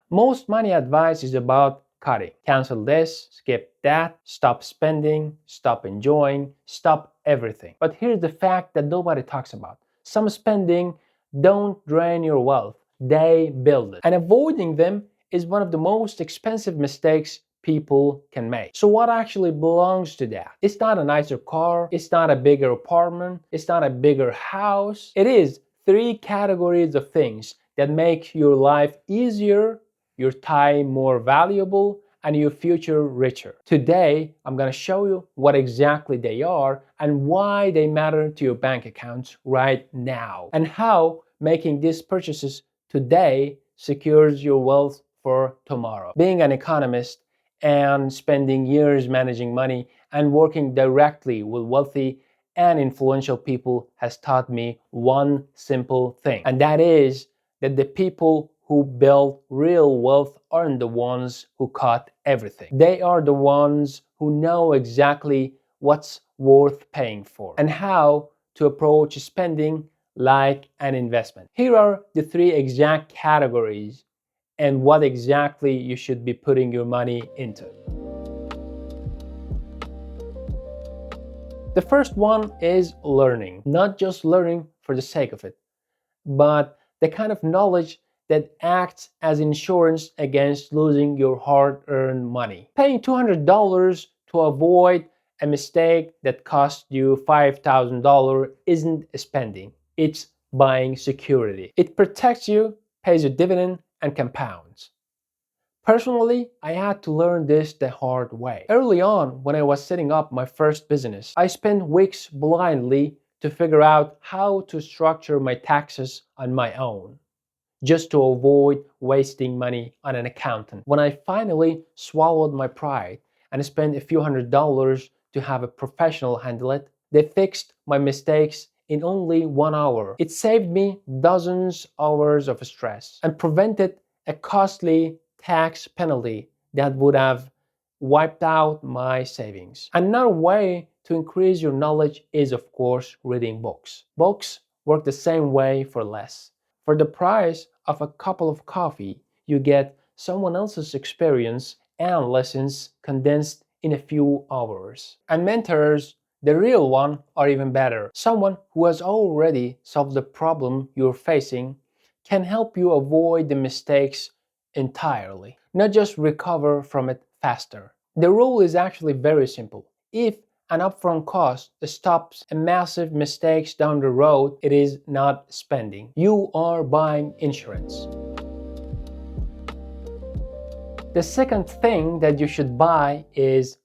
Most money advice is about cutting. Cancel this, skip that, stop spending, stop enjoying, stop everything. But here's the fact that nobody talks about. Some spending don't drain your wealth, they build it. And avoiding them is one of the most expensive mistakes people can make. So what actually belongs to that? It's not a nicer car, it's not a bigger apartment, it's not a bigger house. It is three categories of things that make your life easier, your time more valuable, and your future richer. Today, I'm going to show you what exactly they are and why they matter to your bank accounts right now, and how making these purchases today secures your wealth for tomorrow. Being an economist and spending years managing money and working directly with wealthy and influential people has taught me one simple thing, and that is that the people who build real wealth aren't the ones who cut everything. They are the ones who know exactly what's worth paying for and how to approach spending like an investment. Here are the three exact categories and what exactly you should be putting your money into. The first one is learning, not just learning for the sake of it, but the kind of knowledge that acts as insurance against losing your hard earned money. Paying $200 to avoid a mistake that cost you $5,000 isn't spending, it's buying security. It protects you, pays a dividend, and compounds. Personally, I had to learn this the hard way. Early on, when I was setting up my first business, I spent weeks blindly to figure out how to structure my taxes on my own, just to avoid wasting money on an accountant. When I finally swallowed my pride and spent a few $100s to have a professional handle it, they fixed my mistakes in only 1 hour. It saved me dozens of hours of stress and prevented a costly tax penalty that would have wiped out my savings. Another way to increase your knowledge is, of course, reading books. Books work the same way for less. For the price of a cup of coffee, you get someone else's experience and lessons condensed in a few hours. And mentors, the real one, are even better. Someone who has already solved the problem you're facing can help you avoid the mistakes entirely, not just recover from it faster. The rule is actually very simple. If an upfront cost stops a massive mistakes down the road, it is not spending. You are buying insurance. The second thing that you should buy is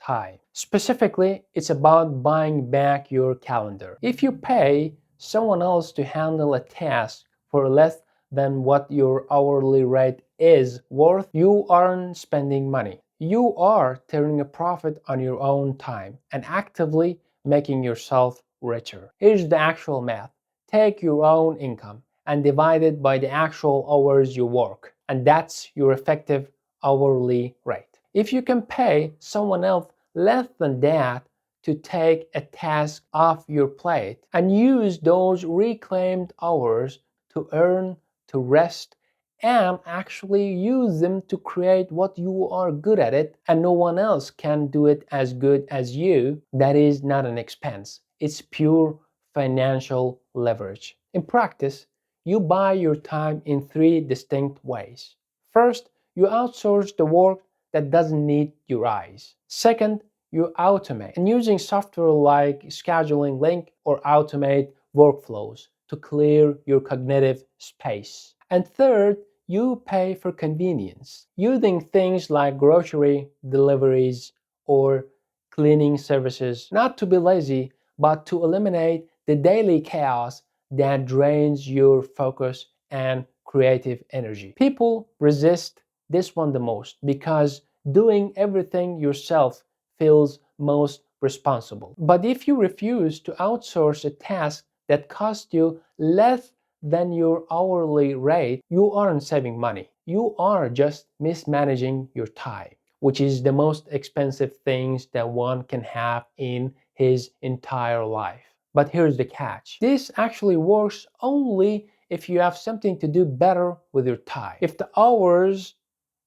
time. Specifically, it's about buying back your calendar. If you pay someone else to handle a task for less than what your hourly rate is worth, you aren't spending money. You are turning a profit on your own time and actively making yourself richer. Here's the actual math. Take your own income and divide it by the actual hours you work, and that's your effective hourly rate. If you can pay someone else less than that to take a task off your plate and use those reclaimed hours to earn, to rest, and actually use them to create what you are good at it and no one else can do it as good as you, that is not an expense. It's pure financial leverage. In practice, you buy your time in three distinct ways. First, you outsource the work that doesn't need your eyes. Second, you automate and using software like scheduling link or automate workflows to clear your cognitive space. And third, you pay for convenience using things like grocery deliveries or cleaning services, not to be lazy, but to eliminate the daily chaos that drains your focus and creative energy. People resist this one the most because doing everything yourself feels most responsible. But if you refuse to outsource a task that costs you less than your hourly rate, you aren't saving money. You are just mismanaging your time, which is the most expensive things that one can have in his entire life. But here's the catch. This actually works only if you have something to do better with your time. If the hours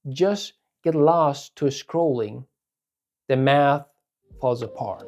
just get lost to scrolling, the math falls apart.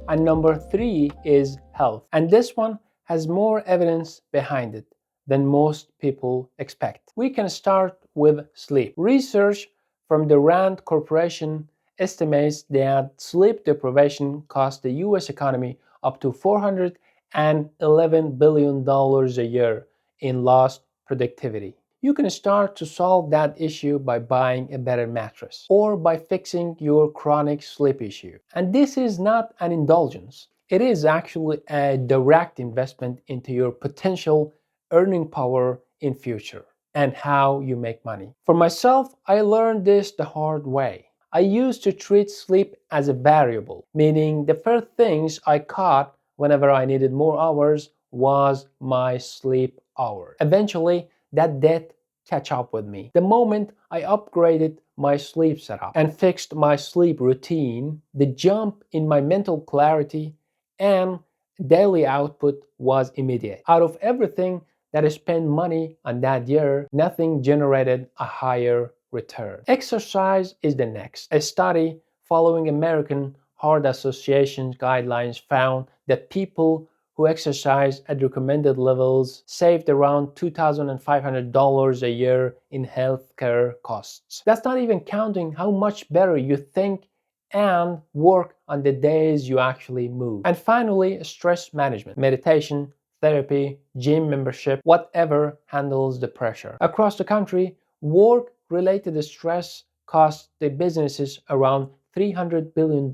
And number three is health. And this one has more evidence behind it than most people expect. We can start with sleep. Research from the Rand Corporation estimates that sleep deprivation costs the US economy up to $411 billion a year in lost productivity. You can start to solve that issue by buying a better mattress or by fixing your chronic sleep issue. And this is not an indulgence. It is actually a direct investment into your potential earning power in future and how you make money. For myself, I learned this the hard way. I used to treat sleep as a variable, meaning the first things I caught whenever I needed more hours was my sleep hour. Eventually, that did catch up with me. The moment I upgraded my sleep setup and fixed my sleep routine, the jump in my mental clarity and daily output was immediate. Out of everything that I spent money on that year, nothing generated a higher return. Exercise is the next. A study following American Heart Association guidelines found that people who exercise at recommended levels saved around $2,500 a year in healthcare costs. That's not even counting how much better you think and work on the days you actually move. And finally, stress management, meditation, therapy, gym membership, whatever handles the pressure. Across the country, work-related stress costs the businesses around $300 billion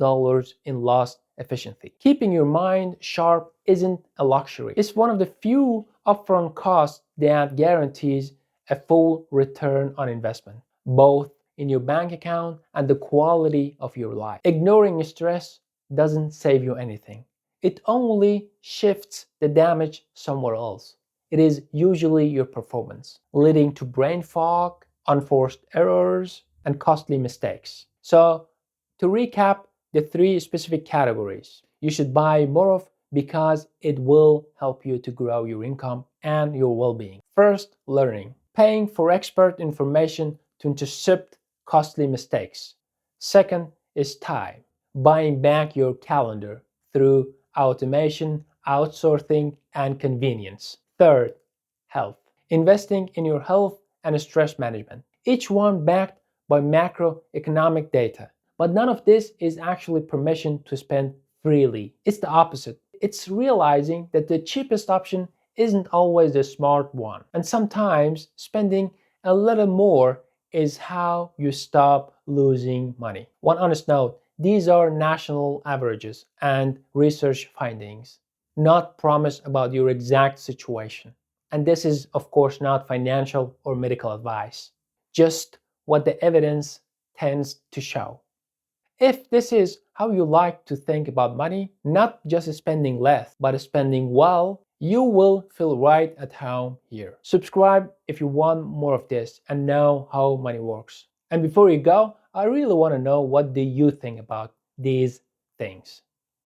in lost efficiency. Keeping your mind sharp isn't a luxury. It's one of the few upfront costs that guarantees a full return on investment, both in your bank account and the quality of your life. Ignoring stress doesn't save you anything. It only shifts the damage somewhere else. It is usually your performance, leading to brain fog, unforced errors, and costly mistakes. So, to recap the three specific categories you should buy more of because it will help you to grow your income and your well-being. First, learning. Paying for expert information to intercept costly mistakes. Second is time. Buying back your calendar through automation, outsourcing, and convenience. Third, health. Investing in your health and stress management. Each one backed by macroeconomic data. But none of this is actually permission to spend freely. It's the opposite. It's realizing that the cheapest option isn't always the smart one. And sometimes spending a little more is how you stop losing money. One honest note, these are national averages and research findings, not promise about your exact situation. And this is, of course, not financial or medical advice, just what the evidence tends to show. If this is how you like to think about money, not just spending less, but spending well, you will feel right at home here. Subscribe if you want more of this and know how money works. And before you go, I really want to know, what do you think about these things?